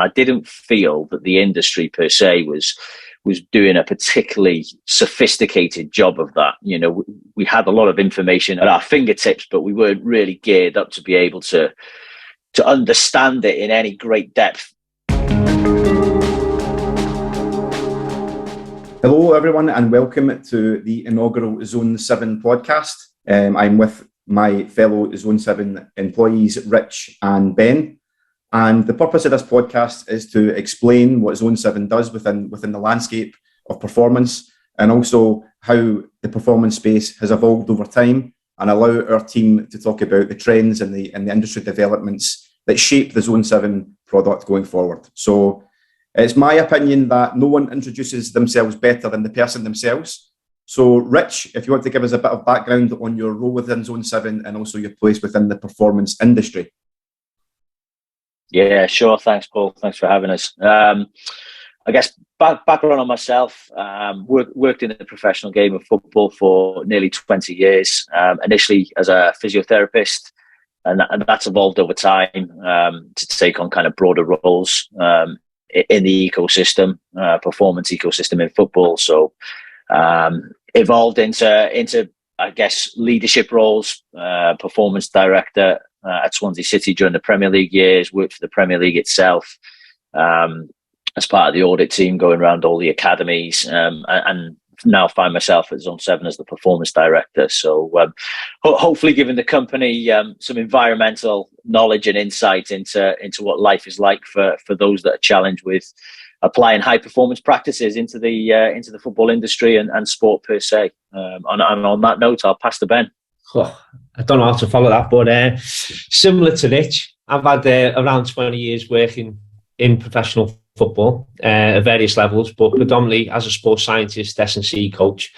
I didn't feel that the industry per se was doing a particularly sophisticated job of that. We had a lot of information at our fingertips, but we weren't really geared up to be able to understand it in any great depth. Hello, everyone, and welcome to the inaugural Zone 7 podcast. I'm with my fellow Zone 7 employees, Rich and Ben. And the purpose of this podcast is to explain what Zone 7 does within the landscape of performance, and also how the performance space has evolved over time, and allow our team to talk about the trends and the industry developments that shape the Zone 7 product going forward. So it's my opinion that no one introduces themselves better than the person themselves. So Rich, if you want to give us a bit of background on your role within Zone 7 and also your place within the performance industry. Yeah, sure. Thanks, Paul. Thanks for having us. I guess background on myself, worked in the professional game of football for nearly 20 years, initially as a physiotherapist, and that's evolved over time to take on kind of broader roles in the ecosystem, performance ecosystem in football. So evolved into I guess leadership roles, performance director at Swansea City during the Premier League years, worked for the Premier League itself as part of the audit team, going around all the academies, and now find myself at Zone 7 as the performance director. So hopefully giving the company some environmental knowledge and insight into what life is like for those that are challenged with applying high performance practices into the football industry and sport per se. And on that note, I'll pass to Ben. Oh, I don't know how to follow that, but similar to Rich, I've had around 20 years working in professional football at various levels, but predominantly as a sports scientist, S&C coach.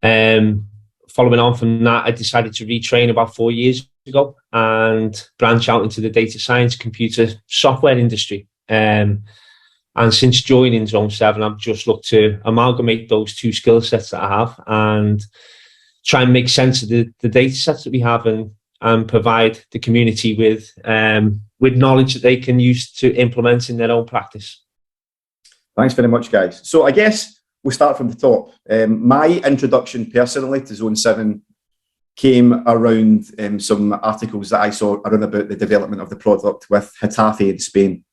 Following on from that, I decided to retrain about 4 years ago and branch out into the data science computer software industry. And since joining Zone 7, I've just looked to amalgamate those two skill sets that I have and try and make sense of the data sets that we have and provide the community with knowledge that they can use to implement in their own practice. Thanks very much, guys. So I guess we'll start from the top. My introduction personally to Zone 7 came around some articles that I saw around about the development of the product with Getafe in Spain.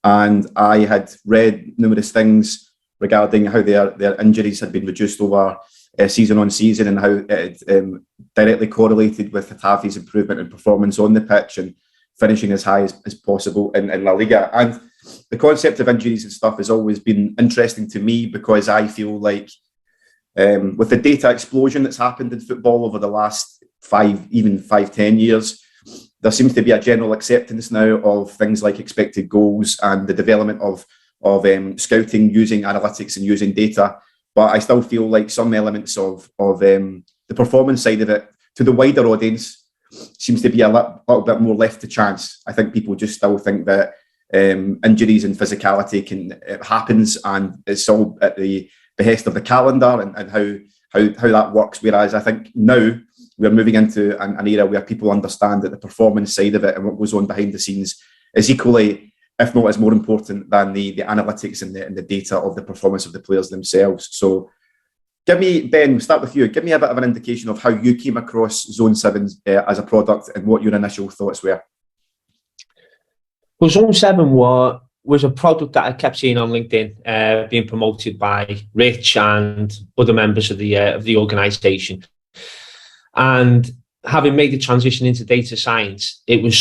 And I had read numerous things regarding how their injuries had been reduced over season on season, and how it directly correlated with Getafe's improvement in performance on the pitch and finishing as high as possible in La Liga. And the concept of injuries and stuff has always been interesting to me, because I feel like with the data explosion that's happened in football over the last 5-10 years, there seems to be a general acceptance now of things like expected goals and the development of scouting using analytics and using data. But I still feel like some elements of the performance side of it to the wider audience seems to be a little bit more left to chance. I think people just still think that injuries and physicality happens, and it's all at the behest of the calendar and how that works. Whereas I think now we're moving into an era where people understand that the performance side of it and what goes on behind the scenes is equally, if not as more important than the analytics and the data of the performance of the players themselves. So Ben, we'll start with you. Give me a bit of an indication of how you came across Zone 7 as a product and what your initial thoughts were. Well, Zone 7 was a product that I kept seeing on LinkedIn being promoted by Rich and other members of the organisation. And having made the transition into data science, it was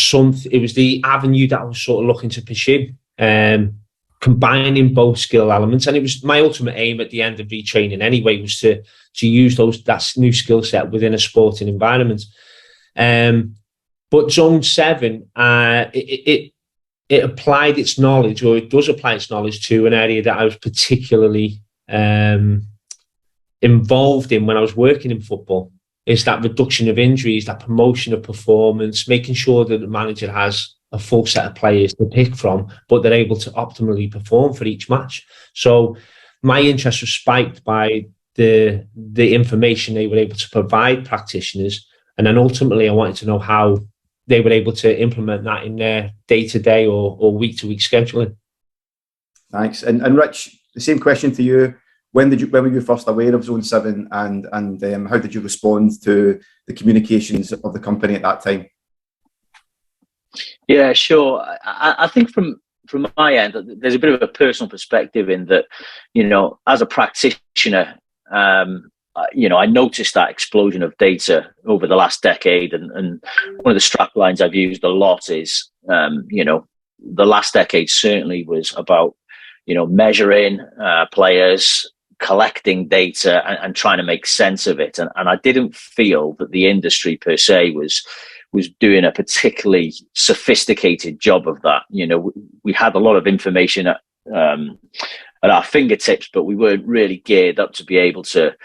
the avenue that I was sort of looking to pursue, combining both skill elements. And it was my ultimate aim at the end of retraining anyway, was to use that new skill set within a sporting environment. But Zone 7, it applied its knowledge, or it does apply its knowledge, to an area that I was particularly involved in when I was working in football. Is that reduction of injuries, that promotion of performance, making sure that the manager has a full set of players to pick from, but they're able to optimally perform for each match. So my interest was spiked by the information they were able to provide practitioners. And then ultimately I wanted to know how they were able to implement that in their day-to-day or week-to-week scheduling. Thanks. And Rich, the same question to you. When were you first aware of Zone 7, and how did you respond to the communications of the company at that time? Yeah, sure. I think from my end, there's a bit of a personal perspective in that, as a practitioner, I noticed that explosion of data over the last decade, and one of the strap lines I've used a lot is, the last decade certainly was about, measuring players, collecting data, and trying to make sense of it. And I didn't feel that the industry per se was doing a particularly sophisticated job of that. We had a lot of information at our fingertips, but we weren't really geared up to be able to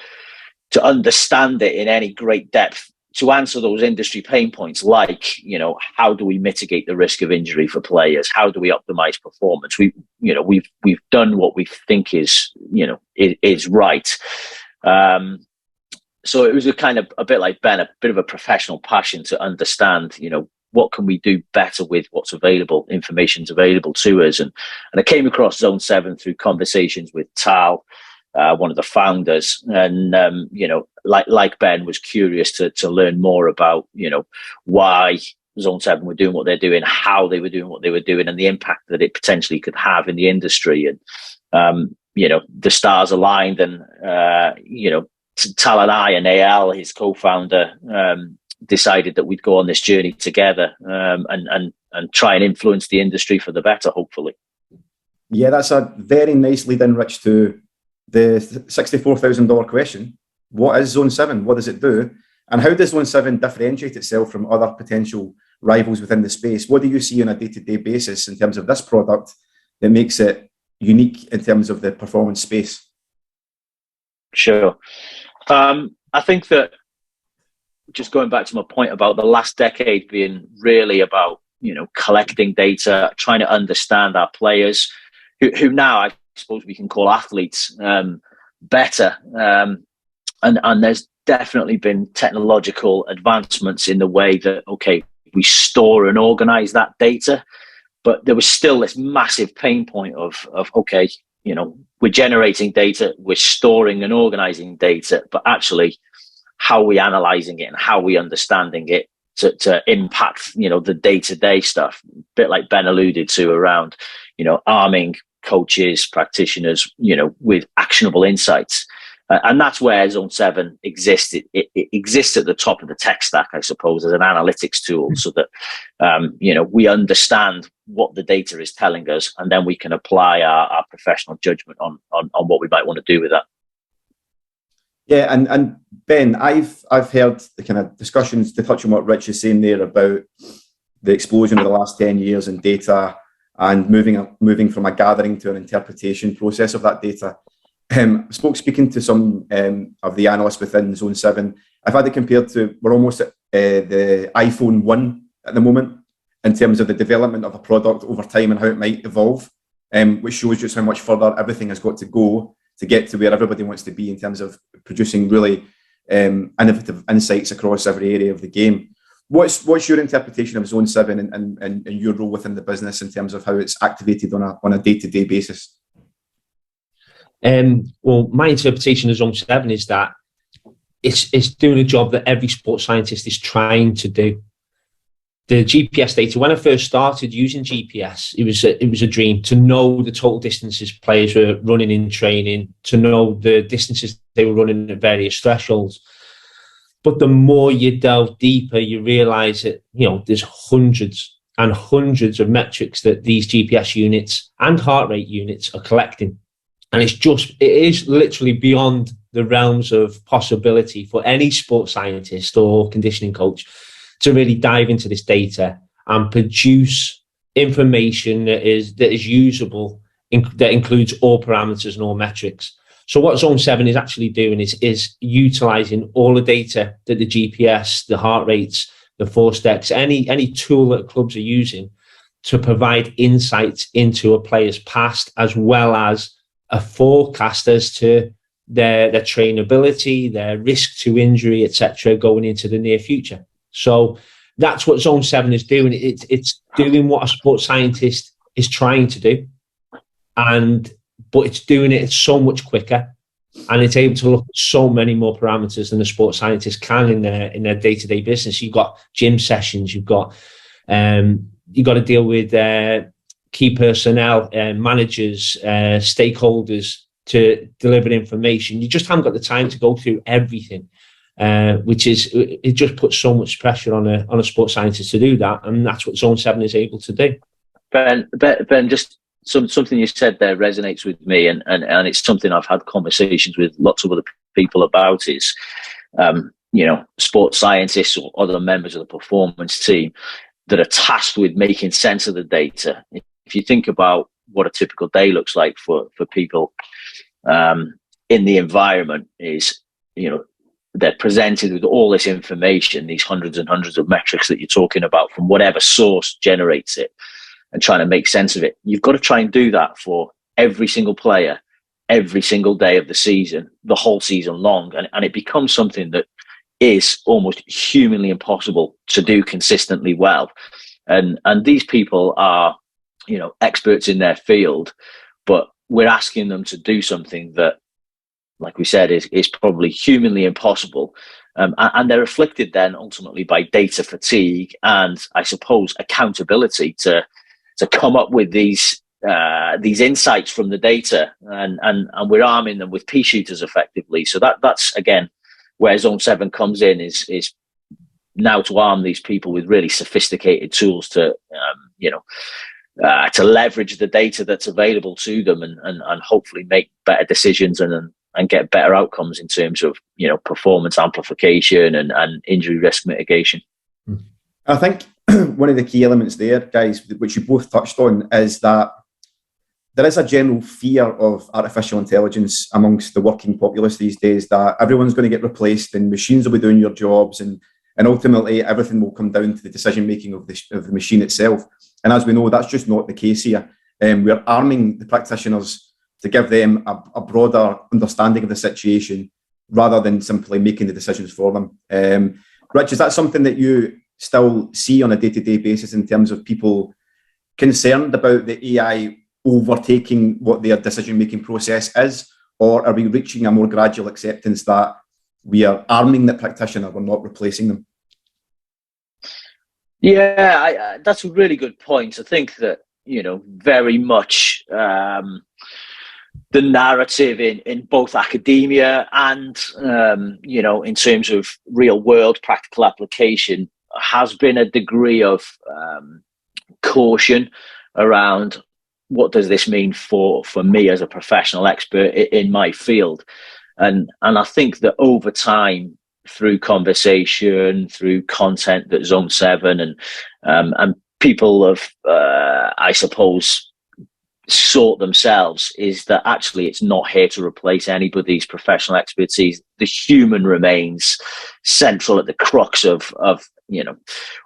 understand it in any great depth to answer those industry pain points, like, how do we mitigate the risk of injury for players? How do we optimize performance? We've done what we think is right. So it was a bit like Ben, a bit of a professional passion to understand, what can we do better with what's available, information's available to us. And I came across Zone 7 through conversations with Tal, one of the founders, and like Ben, was curious to learn more about why Zone 7 were doing what they're doing, how they were doing what they were doing, and the impact that it potentially could have in the industry. And the stars aligned, and Tal and I and AL, his co-founder, decided that we'd go on this journey together, and try and influence the industry for the better, hopefully. Yeah, that's a very nice lead in, Rich, to the $64,000 question. What is Zone 7? What does it do? And how does Zone 7 differentiate itself from other potential rivals within the space? What do you see on a day-to-day basis in terms of this product that makes it unique in terms of the performance space? Sure. I think that, just going back to my point about the last decade being really about, collecting data, trying to understand our players, who now I suppose we can call athletes, better. And there's definitely been technological advancements in the way that, we store and organize that data. But there was still this massive pain point of we're generating data, we're storing and organizing data, but actually, how are we analyzing it and how are we understanding it to impact, the day-to-day stuff? A bit like Ben alluded to around, arming coaches, practitioners, with actionable insights. And that's where Zone 7 exists. It exists at the top of the tech stack, I suppose, as an analytics tool, so that, we understand what the data is telling us, and then we can apply our professional judgment on what we might want to do with that. Yeah, and Ben, I've heard the kind of discussions, to touch on what Rich is saying there about the explosion of the last 10 years in data and moving from a gathering to an interpretation process of that data. Speaking to some of the analysts within Zone 7, I've had it compared to, we're almost at the iPhone 1 at the moment in terms of the development of a product over time and how it might evolve, which shows just how much further everything has got to go to get to where everybody wants to be in terms of producing really innovative insights across every area of the game. What's your interpretation of Zone 7 and your role within the business in terms of how it's activated on a day-to-day basis? Well, my interpretation of Zone 7 is that it's doing a job that every sports scientist is trying to do. The GPS data, when I first started using GPS, it was a dream to know the total distances players were running in training, to know the distances they were running at various thresholds. But the more you delve deeper, you realise that, there's hundreds and hundreds of metrics that these GPS units and heart rate units are collecting. And it is literally beyond the realms of possibility for any sports scientist or conditioning coach to really dive into this data and produce information that is usable, that includes all parameters and all metrics. So what Zone 7 is actually doing is utilising all the data that the GPS, the heart rates, the force decks, any tool that clubs are using to provide insights into a player's past, as well as a forecast as to their trainability, their risk to injury, etc., going into the near future. So that's what Zone 7 is doing. It's doing what a sports scientist is trying to do. but it's doing it so much quicker, and it's able to look at so many more parameters than a sports scientist can in their day-to-day business. You've got gym sessions, you've got to deal with key personnel, managers, stakeholders to deliver information. You just haven't got the time to go through everything, it just puts so much pressure on a sports scientist to do that, and that's what Zone 7 is able to do. Ben, just something you said there resonates with me, and it's something I've had conversations with lots of other people about is, sports scientists or other members of the performance team that are tasked with making sense of the data. If you think about what a typical day looks like for people in the environment is, they're presented with all this information, these hundreds and hundreds of metrics that you're talking about from whatever source generates it, and trying to make sense of it. You've got to try and do that for every single player, every single day of the season, the whole season long. And it becomes something that is almost humanly impossible to do consistently well. And these people are, experts in their field, but we're asking them to do something that, like we said, is probably humanly impossible. And they're afflicted then ultimately by data fatigue and, I suppose, accountability to come up with these insights from the data, and we're arming them with pea shooters effectively. So that's again where Zone 7 comes in, is now to arm these people with really sophisticated tools to leverage the data that's available to them, and hopefully make better decisions and get better outcomes in terms of performance amplification and injury risk mitigation. I think one of the key elements there, guys, which you both touched on, is that there is a general fear of artificial intelligence amongst the working populace these days, that everyone's going to get replaced and machines will be doing your jobs, and ultimately everything will come down to the decision making of the machine itself. And as we know, that's just not the case here. We're arming the practitioners to give them a broader understanding of the situation rather than simply making the decisions for them. Rich, is that something that you still see on a day-to-day basis in terms of people concerned about the AI overtaking what their decision-making process is? Or are we reaching a more gradual acceptance that we are arming the practitioner, we're not replacing them? Yeah, that's a really good point. I think that, very much the narrative in both academia and, in terms of real world practical application has been a degree of caution around what does this mean for me as a professional expert in my field. And I think that over time, through conversation, through content that Zone 7 and people have, I suppose, sought themselves, is that actually it's not here to replace anybody's professional expertise. The human remains central at the crux of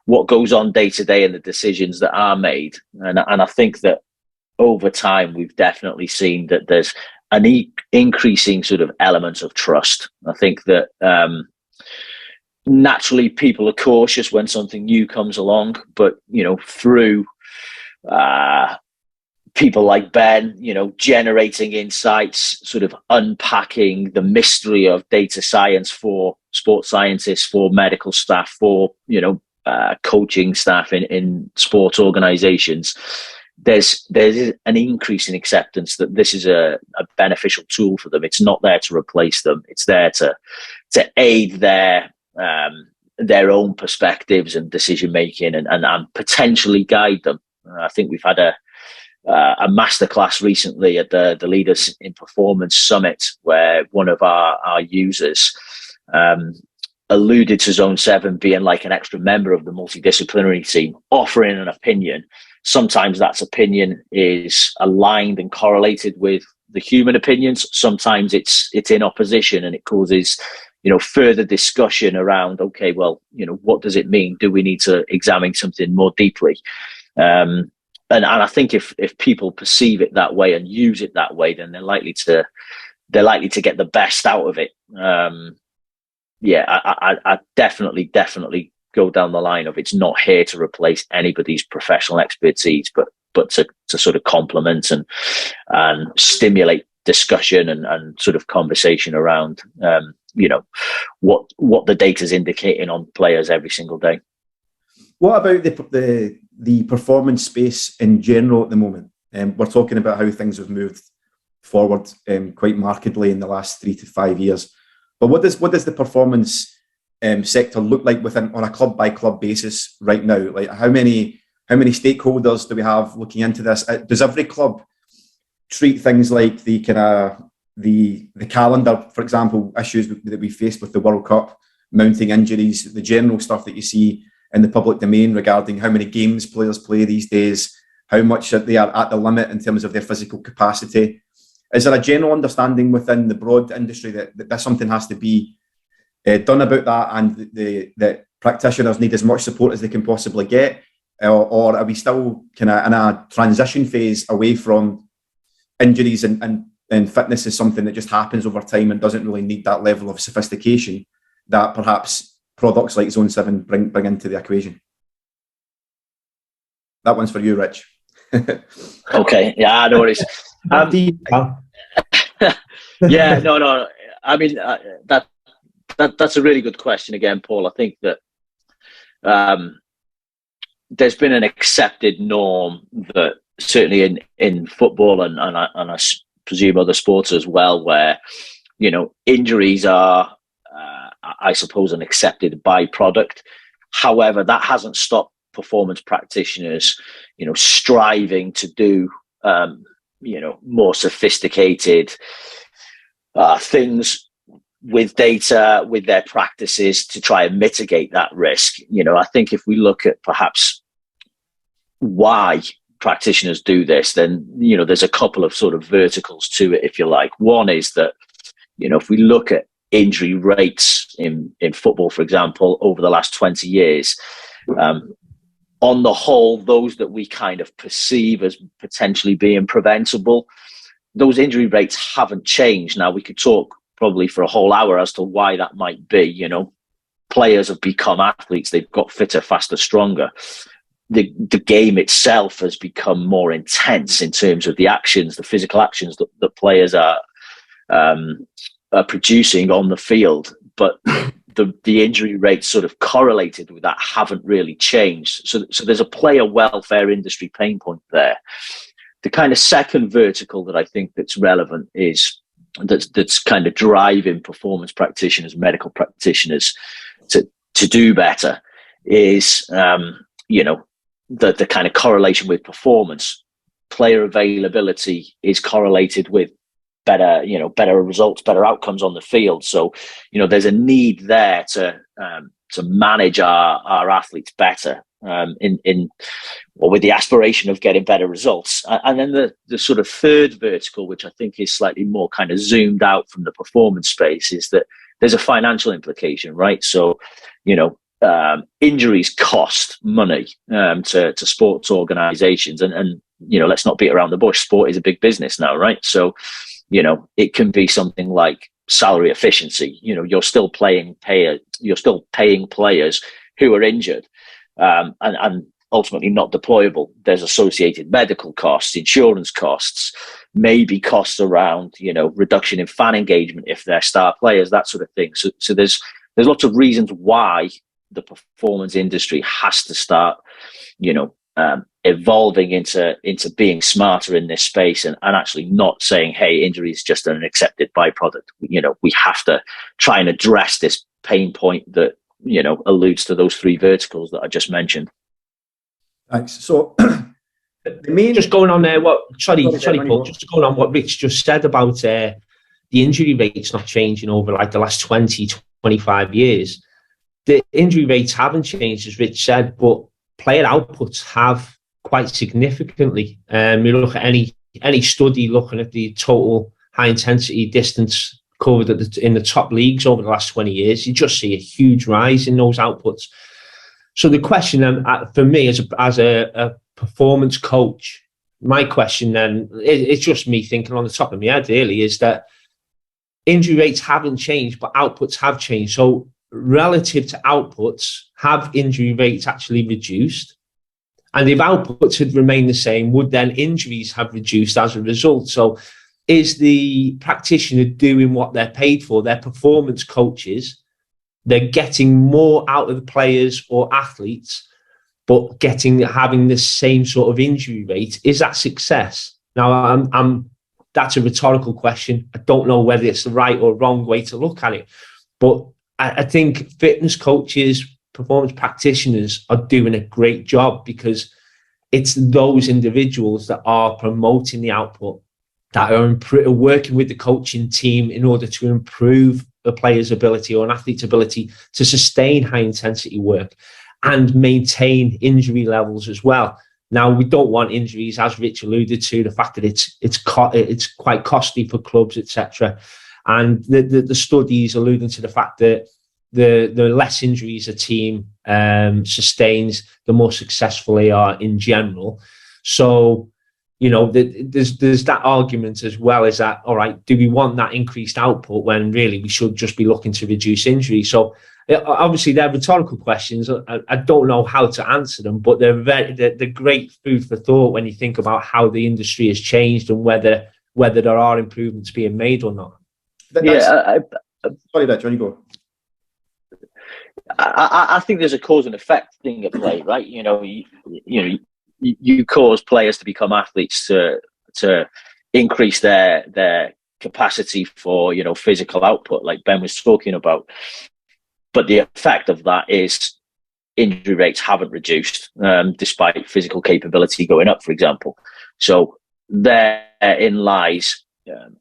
what goes on day to day and the decisions that are made. And I think that over time, we've definitely seen that there's an increasing sort of element of trust. I think that naturally people are cautious when something new comes along, but through people like Ben, generating insights, sort of unpacking the mystery of data science for sports scientists, for medical staff, for coaching staff in sports organizations, there's an increase in acceptance that this is a beneficial tool for them. It's not there to replace them. It's there to aid their own perspectives and decision making, and potentially guide them. I think we've had a masterclass recently at the Leaders in Performance Summit, where one of our users alluded to Zone 7 being like an extra member of the multidisciplinary team, offering an opinion. Sometimes that opinion is aligned and correlated with the human opinions. Sometimes it's in opposition, and it causes further discussion around, okay, well, what does it mean? Do we need to examine something more deeply? And I think if people perceive it that way and use it that way, then they're likely to get the best out of it. I definitely go down the line of, it's not here to replace anybody's professional expertise, but but to sort of complement and stimulate discussion and sort of conversation around, what the data's indicating on players every single day. What about the performance space in general at the moment? We're talking about how things have moved forward quite markedly in the last 3 to 5 years. But what does the performance sector look like on a club by club basis right now? Like how many stakeholders do we have looking into this? Does every club treat things like the calendar, for example, issues that we faced with the World Cup, mounting injuries, the general stuff that you see in the public domain regarding how many games players play these days, how much they are at the limit in terms of their physical capacity? Is there a general understanding within the broad industry that something has to be done about that, and that practitioners need as much support as they can possibly get? Or are we still kind of in a transition phase away from injuries and fitness is something that just happens over time and doesn't really need that level of sophistication that perhaps products like Zone7 bring into the equation? That one's for you, Rich. Okay, yeah, no worries. Yeah, no. I mean, that's a really good question again, Paul. I think that there's been an accepted norm that certainly in football and I presume other sports as well, where injuries are, I suppose, an accepted byproduct. However, that hasn't stopped performance practitioners, striving to do, more sophisticated things with data, with their practices to try and mitigate that risk. I think if we look at perhaps why practitioners do this, then, there's a couple of sort of verticals to it, if you like. One is that, if we look at injury rates in football, for example, over the last 20 years, on the whole, those that we kind of perceive as potentially being preventable, those injury rates haven't changed. Now, we could talk probably for a whole hour as to why that might be. Players have become athletes. They've got fitter, faster, stronger. The game itself has become more intense in terms of the actions, the physical actions that players are producing on the field. But the injury rates sort of correlated with that haven't really changed. So there's a player welfare industry pain point there. The kind of second vertical that I think that's relevant is that's kind of driving performance practitioners, medical practitioners to do better is, the kind of correlation with performance. Player availability is correlated with better results, better outcomes on the field. So, there's a need there to manage our athletes better, with the aspiration of getting better results. And then the sort of third vertical, which I think is slightly more kind of zoomed out from the performance space, is that there's a financial implication, right? So, injuries cost money to sports organizations, and let's not beat around the bush. Sport is a big business now, right? So, it can be something like salary efficiency. You're still paying players who are injured and ultimately not deployable. There's associated medical costs, insurance costs, maybe costs around reduction in fan engagement if they're star players, that sort of thing. So there's lots of reasons why the performance industry has to start evolving into being smarter in this space and actually not saying, hey, injury is just an accepted byproduct. We have to try and address this pain point that alludes to those three verticals that I just mentioned. Thanks. So just going on there, Paul, just going on what Rich just said about the injury rates not changing over like the last 20, 25 years. The injury rates haven't changed, as Rich said, but player outputs have quite significantly. We look at any study looking at the total high intensity distance covered in the top leagues over the last 20 years, you just see a huge rise in those outputs. So the question then, for me as a performance coach, my question then, it's just me thinking on the top of my head really, is that injury rates haven't changed, but outputs have changed. So relative to outputs, have injury rates actually reduced? And if outputs had remained the same, would then injuries have reduced as a result? So is the practitioner doing what they're paid for? They're performance coaches. They're getting more out of the players or athletes, but having the same sort of injury rate. Is that success? Now, that's a rhetorical question. I don't know whether it's the right or wrong way to look at it. But I think fitness coaches, performance practitioners are doing a great job, because it's those individuals that are promoting the output, that are working with the coaching team in order to improve a player's ability or an athlete's ability to sustain high intensity work and maintain injury levels as well. Now, we don't want injuries, as Rich alluded to, the fact that it's quite costly for clubs, etc. And the studies alluding to the fact that the less injuries a team sustains, the more successful they are in general. So, there's that argument as well, is that, all right, do we want that increased output when really we should just be looking to reduce injury? So obviously they're rhetorical questions. I don't know how to answer them, but they're great food for thought when you think about how the industry has changed and whether there are improvements being made or not. Sorry, that Johnny, go. I think there's a cause and effect thing at play, right? You cause players to become athletes to increase their capacity for physical output, like Ben was talking about. But the effect of that is injury rates haven't reduced, despite physical capability going up, for example. So therein lies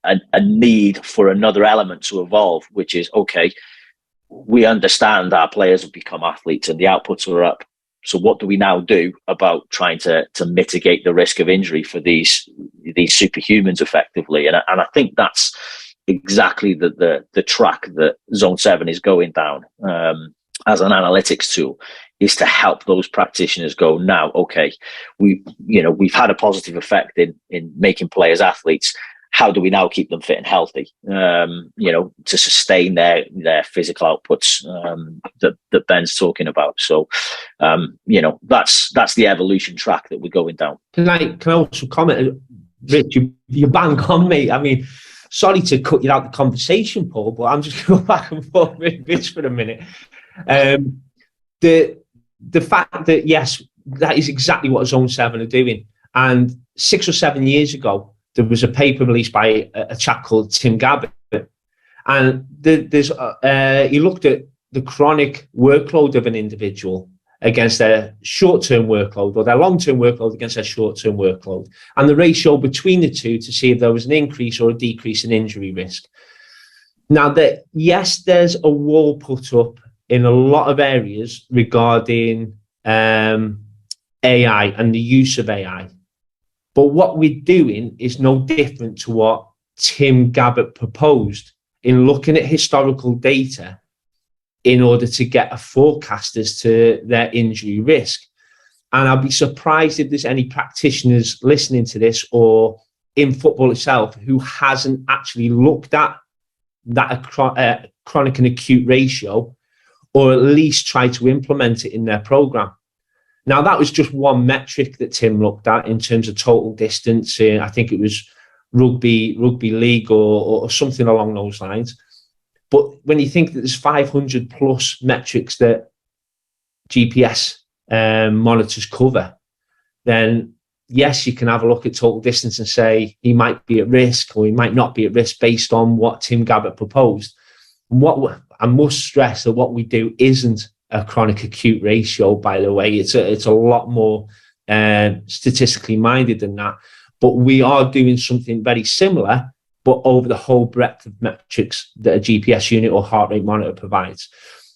a need for another element to evolve, which is, okay, we understand our players have become athletes and the outputs are up. So what do we now do about trying to mitigate the risk of injury for these superhumans effectively? And I think that's exactly the track that Zone7 is going down as an analytics tool, is to help those practitioners go, now, okay, we've had a positive effect in making players athletes. How do we now keep them fit and healthy, to sustain their physical outputs that Ben's talking about? So, that's the evolution track that we're going down. Can I also comment, Rich, you bang on, mate. I mean, sorry to cut you out the conversation, Paul, but I'm just going to go back and forth with Rich for a minute. The fact that, yes, that is exactly what Zone7 are doing. And 6 or 7 years ago, there was a paper released by a chap called Tim Gabbett, and he looked at the chronic workload of an individual against their short-term workload, or their long-term workload against their short-term workload, and the ratio between the two to see if there was an increase or a decrease in injury risk. Now, yes, there's a wall put up in a lot of areas regarding AI and the use of AI. But what we're doing is no different to what Tim Gabbett proposed in looking at historical data in order to get a forecast as to their injury risk. And I'll be surprised if there's any practitioners listening to this or in football itself who hasn't actually looked at that chronic and acute ratio, or at least tried to implement it in their program. Now, that was just one metric that Tim looked at in terms of total distance. I think it was rugby league or something along those lines. But when you think that there's 500 plus metrics that GPS monitors cover, then yes, you can have a look at total distance and say he might be at risk or he might not be at risk based on what Tim Gabbett proposed. What I must stress that what we do isn't a chronic acute ratio, by the way. It's a lot more statistically minded than that. But we are doing something very similar, but over the whole breadth of metrics that a GPS unit or heart rate monitor provides.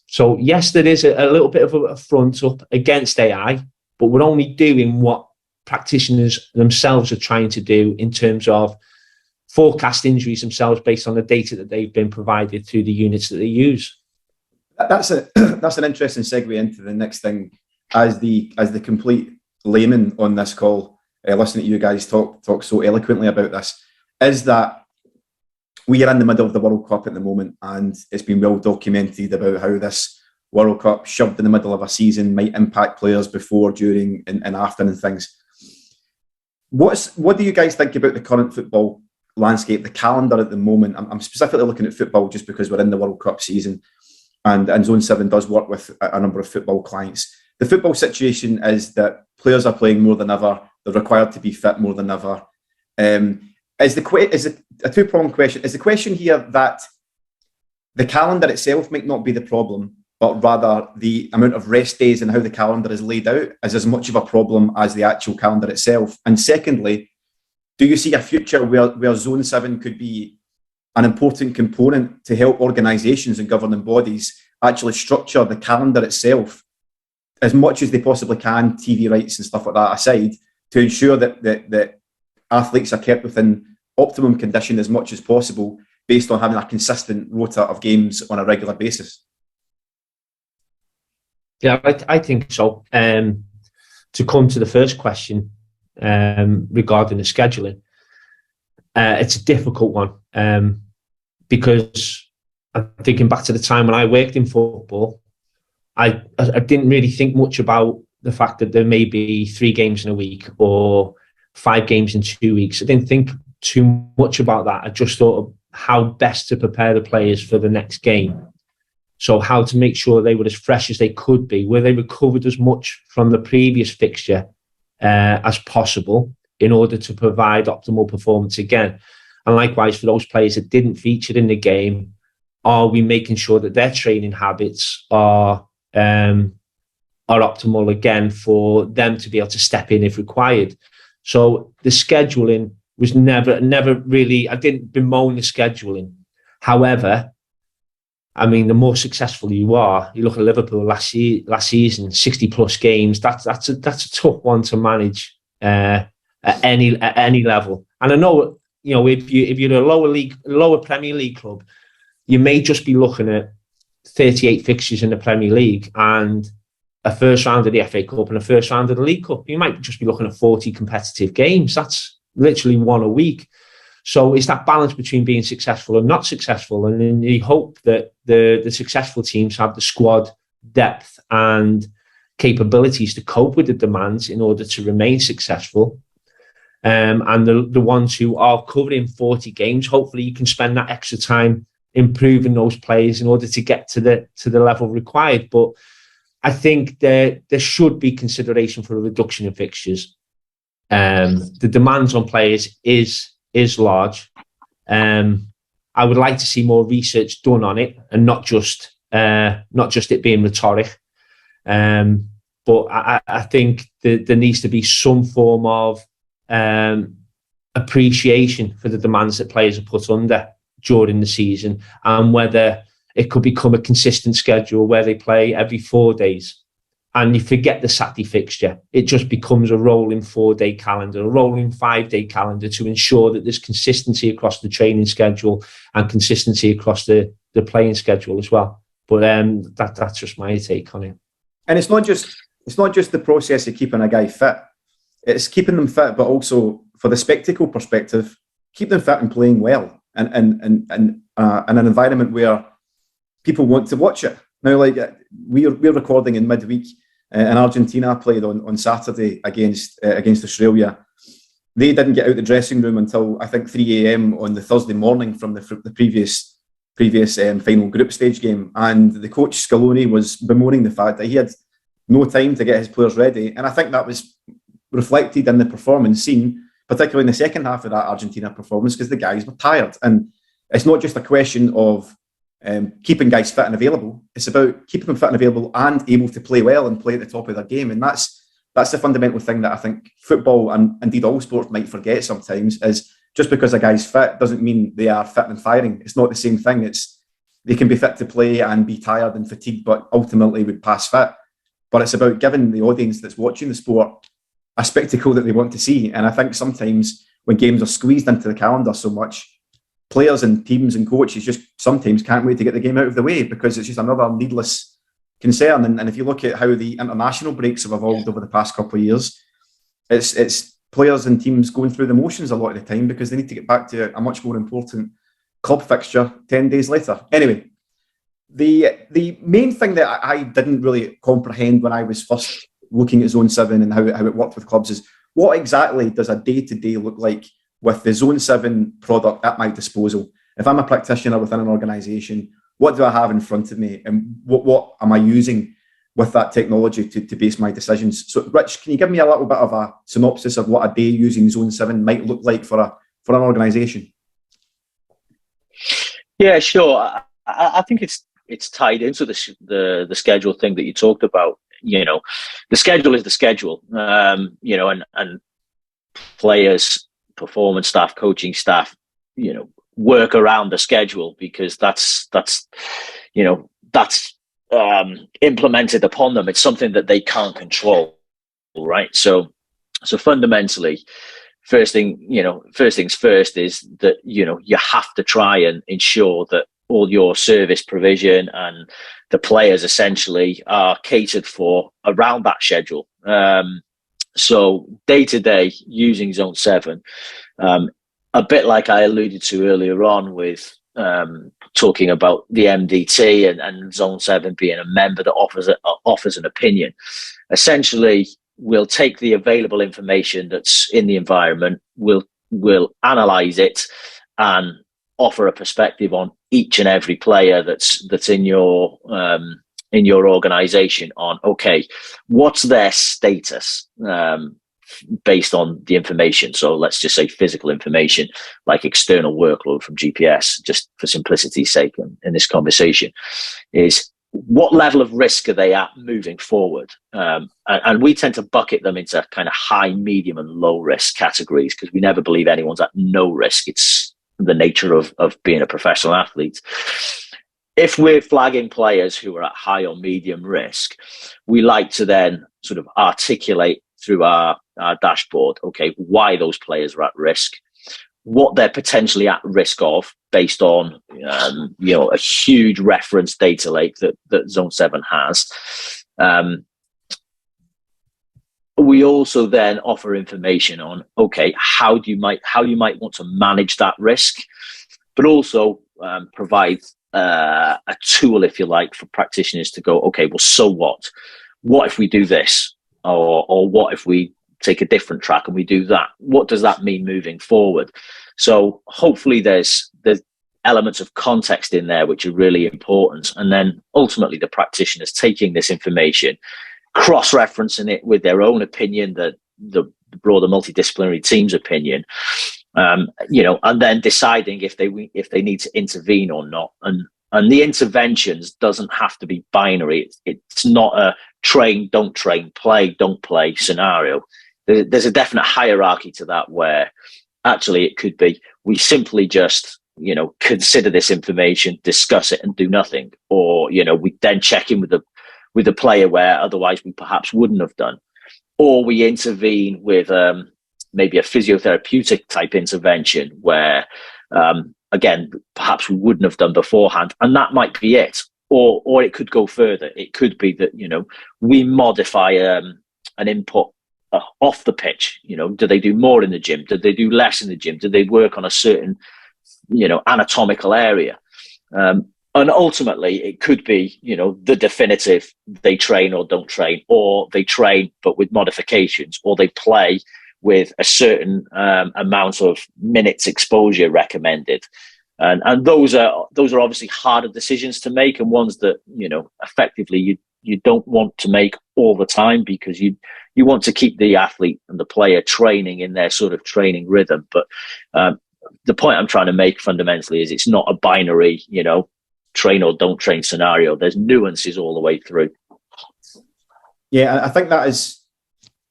So yes, there is a little bit of a front up against AI, but we're only doing what practitioners themselves are trying to do in terms of forecast injuries themselves based on the data that they've been provided through the units that they use. That's an interesting segue into the next thing. As the complete layman on this call, listening to you guys talk so eloquently about this, is that we are in the middle of the World Cup at the moment, and it's been well documented about how this World Cup shoved in the middle of a season might impact players before, during, and after, and things. What do you guys think about the current football landscape, the calendar at the moment? I'm specifically looking at football just because we're in the World Cup season, and Zone 7 does work with a number of football clients. The football situation is that players are playing more than ever. They're required to be fit more than ever. Is a two-pronged question? Is the question here that the calendar itself might not be the problem, but rather the amount of rest days and how the calendar is laid out is as much of a problem as the actual calendar itself? And secondly, do you see a future where Zone 7 could be an important component to help organisations and governing bodies actually structure the calendar itself as much as they possibly can, TV rights and stuff like that aside, to ensure that athletes are kept within optimum condition as much as possible based on having a consistent rota of games on a regular basis? Yeah, I think so. To come to the first question regarding the scheduling, it's a difficult one because I'm thinking back to the time when I worked in football. I didn't really think much about the fact that there may be 3 games in a week or 5 games in 2 weeks. I didn't think too much about that. I just thought of how best to prepare the players for the next game. So how to make sure they were as fresh as they could be, where they recovered as much from the previous fixture as possible in order to provide optimal performance again. And likewise, for those players that didn't feature in the game, are we making sure that their training habits are optimal again for them to be able to step in if required? So the scheduling was never really, I didn't bemoan the scheduling. However, I mean, the more successful you are, you look at Liverpool last season, 60 plus games. That's a tough one to manage at any level. And I know, you know, if you're a lower Premier League club, you may just be looking at 38 fixtures in the Premier League and a first round of the FA Cup and a first round of the League Cup. You might just be looking at 40 competitive games. That's literally one a week. So it's that balance between being successful and not successful. And then you hope that the successful teams have the squad depth and capabilities to cope with the demands in order to remain successful. And the ones who are covering 40 games, hopefully you can spend that extra time improving those players in order to get to the level required. But I think there should be consideration for a reduction in fixtures. The demands on players is large. I would like to see more research done on it and not just it being rhetoric. But I think there needs to be some form of appreciation for the demands that players are put under during the season, and whether it could become a consistent schedule where they play every 4 days and you forget the Saturday fixture. It just becomes a rolling 4-day calendar, a rolling 5-day calendar, to ensure that there's consistency across the training schedule and consistency across the playing schedule as well. But that's just my take on it. And it's not just the process of keeping a guy fit. It's keeping them fit, but also for the spectacle perspective, keep them fit and playing well, and in an environment where people want to watch it. Now, like we're recording in midweek, and Argentina played on Saturday against Australia. They didn't get out the dressing room until I think 3 a.m. on the Thursday morning from the previous final group stage game, and the coach Scaloni was bemoaning the fact that he had no time to get his players ready, and I think that was reflected in the performance seen, particularly in the second half of that Argentina performance, because the guys were tired. And it's not just a question of keeping guys fit and available. It's about keeping them fit and available and able to play well and play at the top of their game. And that's the fundamental thing that I think football, and indeed all sports, might forget sometimes, is just because a guy's fit doesn't mean they are fit and firing. It's not the same thing. They can be fit to play and be tired and fatigued, but ultimately would pass fit. But it's about giving the audience that's watching the sport a spectacle that they want to see. And I think sometimes when games are squeezed into the calendar so much, players and teams and coaches just sometimes can't wait to get the game out of the way, because it's just another needless concern. And if you look at how the international breaks have evolved over the past couple of years, it's players and teams going through the motions a lot of the time because they need to get back to a much more important club fixture 10 days later. Anyway, The main thing that I didn't really comprehend when I was first looking at Zone 7 and how it worked with clubs is, what exactly does a day-to-day look like with the Zone 7 product at my disposal? If I'm a practitioner within an organisation, what do I have in front of me, and what am I using with that technology to base my decisions? So, Rich, can you give me a little bit of a synopsis of what a day using Zone 7 might look like for an organisation? Yeah, sure. I think it's tied into the schedule thing that you talked about. You know, the schedule is the schedule. You know, and players, performance staff, coaching staff, you know, work around the schedule because that's implemented upon them. It's something that they can't control, right? So fundamentally, first things first is that, you know, you have to try and ensure that all your service provision and the players essentially are catered for around that schedule. So day to day using Zone 7, a bit like I alluded to earlier on with talking about the MDT and Zone 7 being a member that offers an opinion. Essentially, we'll take the available information that's in the environment, we'll analyze it and offer a perspective on each and every player that's in your organization on, okay, what's their status based on the information. So let's just say physical information like external workload from GPS, just for simplicity's sake in this conversation, is what level of risk are they at moving forward? And we tend to bucket them into kind of high, medium and low risk categories because we never believe anyone's at no risk. It's the nature of being a professional athlete. If we're flagging players who are at high or medium risk, we like to then sort of articulate through our dashboard, okay, why those players are at risk, what they're potentially at risk of based on, a huge reference data lake that Zone 7 has. We also then offer information on, okay, how you might want to manage that risk, but also provide a tool, if you like, for practitioners to go, okay, well, so what? What if we do this? Or what if we take a different track and we do that? What does that mean moving forward? So hopefully there's elements of context in there which are really important. And then ultimately the practitioners taking this information, cross-referencing it with their own opinion, the broader multidisciplinary team's opinion, and then deciding if they need to intervene or not. And the interventions doesn't have to be binary. It's not a train, don't train, play, don't play scenario. There's a definite hierarchy to that where actually it could be we simply just, consider this information, discuss it and do nothing. Or, we then check in with the player where otherwise we perhaps wouldn't have done. Or we intervene with maybe a physiotherapeutic type intervention where, again, perhaps we wouldn't have done beforehand. And that might be it. Or it could go further. It could be that, we modify an input off the pitch. Do they do more in the gym? Do they do less in the gym? Do they work on a certain, anatomical area? And ultimately, it could be, the definitive, they train or don't train, or they train but with modifications, or they play with a certain amount of minutes exposure recommended. And those are obviously harder decisions to make, and ones that, effectively you don't want to make all the time, because you want to keep the athlete and the player training in their sort of training rhythm. But the point I'm trying to make fundamentally is it's not a binary, train or don't train scenario. There's nuances all the way through. Yeah, I think that is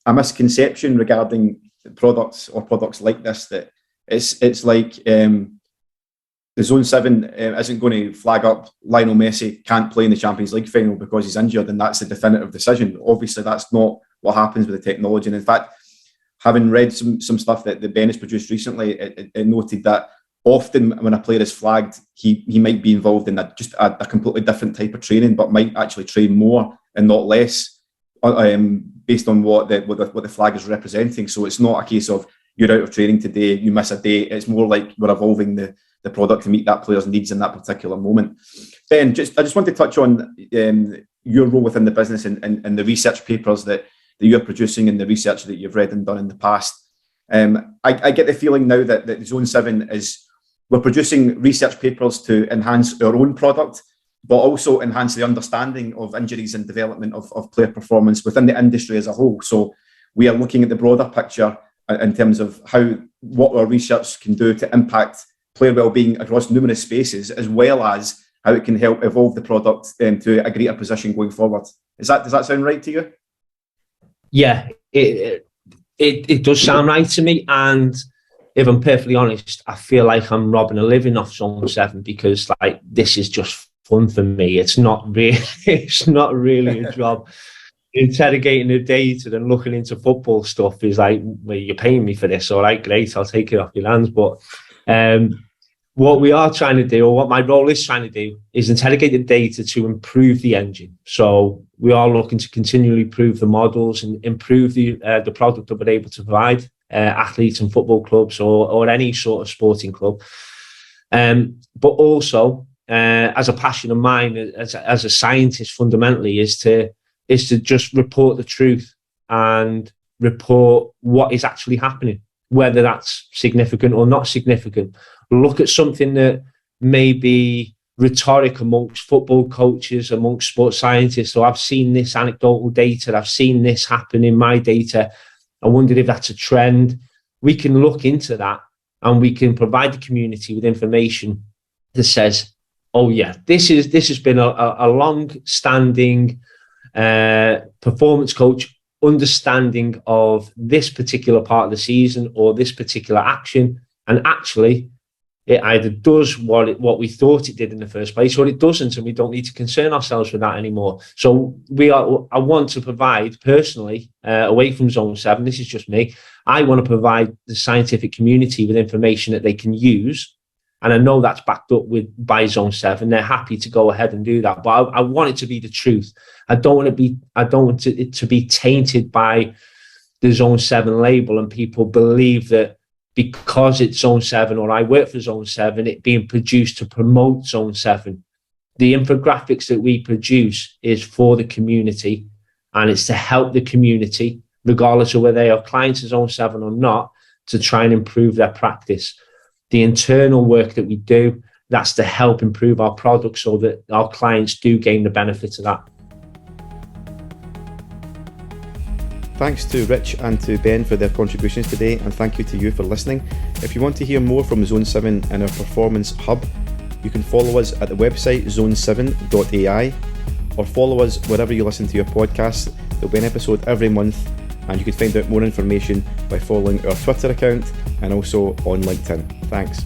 a misconception regarding products or products like this, that it's like the Zone 7 isn't going to flag up Lionel Messi can't play in the Champions League final because he's injured, and that's a definitive decision. Obviously, that's not what happens with the technology. And in fact, having read some stuff that Ben has produced recently, it noted that often when a player is flagged, he might be involved in just a completely different type of training, but might actually train more and not less, based on what the flag is representing. So it's not a case of you're out of training today, you miss a day. It's more like we're evolving the product to meet that player's needs in that particular moment. Ben, I just want to touch on your role within the business and the research papers that you're producing and the research that you've read and done in the past. I get the feeling now that Zone7 we're producing research papers to enhance our own product, but also enhance the understanding of injuries and development of player performance within the industry as a whole. So we are looking at the broader picture in terms of what our research can do to impact player well-being across numerous spaces, as well as how it can help evolve the product to a greater position going forward. Does that sound right to you? Yeah, it does sound right to me. And if I'm perfectly honest, I feel like I'm robbing a living off Zone7 because like this is just fun for me. It's not really a job. Interrogating the data and looking into football stuff is like, well, you're paying me for this. All right, great, I'll take it off your hands. But what we are trying to do, or what my role is trying to do, is interrogate the data to improve the engine. So we are looking to continually improve the models and improve the product that we're able to provide athletes and football clubs or any sort of sporting club. But also, as a passion of mine, as a scientist, fundamentally, is to just report the truth and report what is actually happening, whether that's significant or not significant. Look at something that may be rhetoric amongst football coaches, amongst sports scientists. So I've seen this anecdotal data. I've seen this happen in my data. I wondered if that's a trend. We can look into that and we can provide the community with information that says, oh yeah, this has been a long-standing performance coach understanding of this particular part of the season or this particular action, and actually it either does what we thought it did in the first place, or it doesn't, and we don't need to concern ourselves with that anymore. So I want to provide personally, away from Zone7, this is just me, I want to provide the scientific community with information that they can use. And I know that's backed up by Zone7. They're happy to go ahead and do that. But I want it to be the truth. I don't want it to be tainted by the Zone7 label and people believe that because it's Zone7 or I work for Zone7, it being produced to promote Zone7. The infographics that we produce is for the community, and it's to help the community, regardless of whether they are clients of Zone7 or not, to try and improve their practice. The internal work that we do, that's to help improve our product so that our clients do gain the benefits of that. Thanks to Rich and to Ben for their contributions today, and thank you to you for listening. If you want to hear more from Zone7 and our Performance Hub, you can follow us at the website zone7.ai or follow us wherever you listen to your podcasts. There'll be an episode every month, and you can find out more information by following our Twitter account and also on LinkedIn. Thanks.